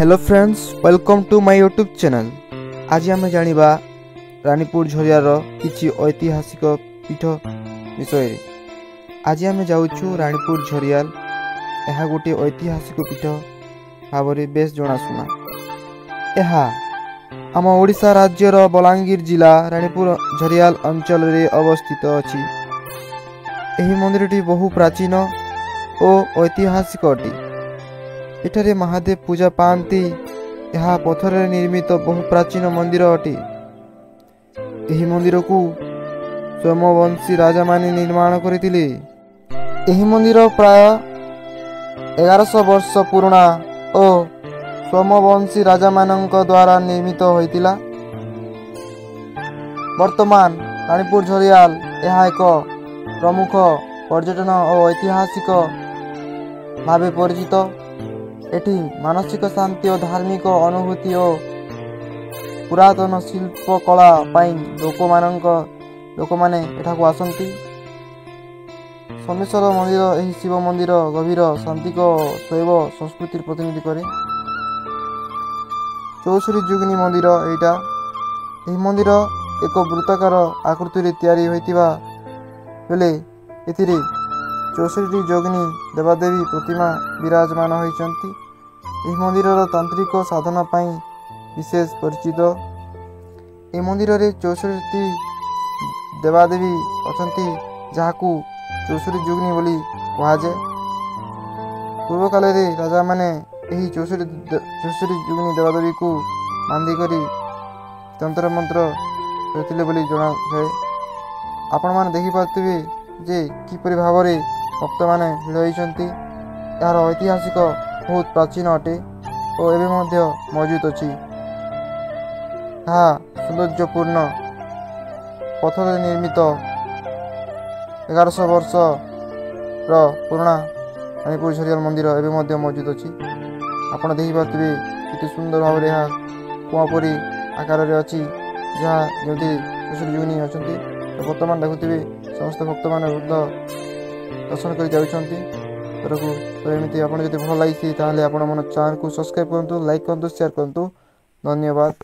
Hello friends, welcome to my YouTube channel. आज आम जानिबा रानीपुर झरियार किछि ऐतिहासिक पीठ विषय। आज आम जाउछु रानीपुर झरियाल। यह गोटे ऐतिहासिक पीठ भाव बेस जनाशुना। यह आम ओडिशा राज्यर बलांगीर जिला रानीपुर झरियाल अंचल रे अवस्थित अछि। एही मंदिरटी बहु प्राचीन और ऐतिहासिक अटे। एठारे महादेव पूजा पाती। यह पत्थर निर्मित बहु प्राचीन मंदिर अटे। एही मंदिर को सोमवंशी राजा माने निर्माण करथिले। एही मंदिर प्राय 1100 वर्ष पुराना और सोमवंशी राजा मानक द्वारा निर्मित होइतिला। वर्तमान रानीपुर झरियाल यह एक प्रमुख पर्यटन और ऐतिहासिक भावे परिचित। एठी मानसिक शांति और धार्मिक अनुभूति और पुरातन शिल्प कला पाई लोक माने एठाकू आसंती। सोमेश्वर मंदिर एही शिव मंदिर गभीर शांतिक शैव संस्कृति प्रतिनिधि करे। चौसुरी जुगनी मंदिर एटा। एही मंदिर एक वृत्ताकार आकृति रे तैयारी होइतिबा बेले एथिरे 64 जोगिनी देवादेवी प्रतिमा विराजमान होइचंती। एही मंदिरर तांत्रिक साधना पाई विशेष परिचित। ए मंदिर रे 64 देवादेवी अछंती, जाहाकू 64 जोगिनी बोली कहा जाय। पूर्व काल रे राजा माने एही 64 जोगिनी देवादेवी को बांधी करी तंत्र मंत्र करथिले बोली जणा जाय। आपण माने देखि पाथिबे जे किपरि भावरे भक्त माने भिड़ होइचंती। यार ऐतिहासिक बहुत प्राचीन अटे और एवं मध्य मौजूद अछि। सौंदर्यपूर्ण पत्थर निर्मित 1100 वर्ष पुराना रानीपुर झरियाल मंदिर एवं मध्य मौजूद अछि। आपण देखि पाथिबे केते सुंदर भाव रे कुआपरी आकार रे अछि, जहाँ जेमति सुसुरी जुगनी अछंती। वर्तमान देखुथिबे समस्त भक्त माने दर्शन कर जाउछंती। तो एमती आपन जदि भल लागिछि ताहले आपण मन चैनल को सब्सक्राइब करंतु, लाइक करंतु, शेयर करंतु। धन्यवाद।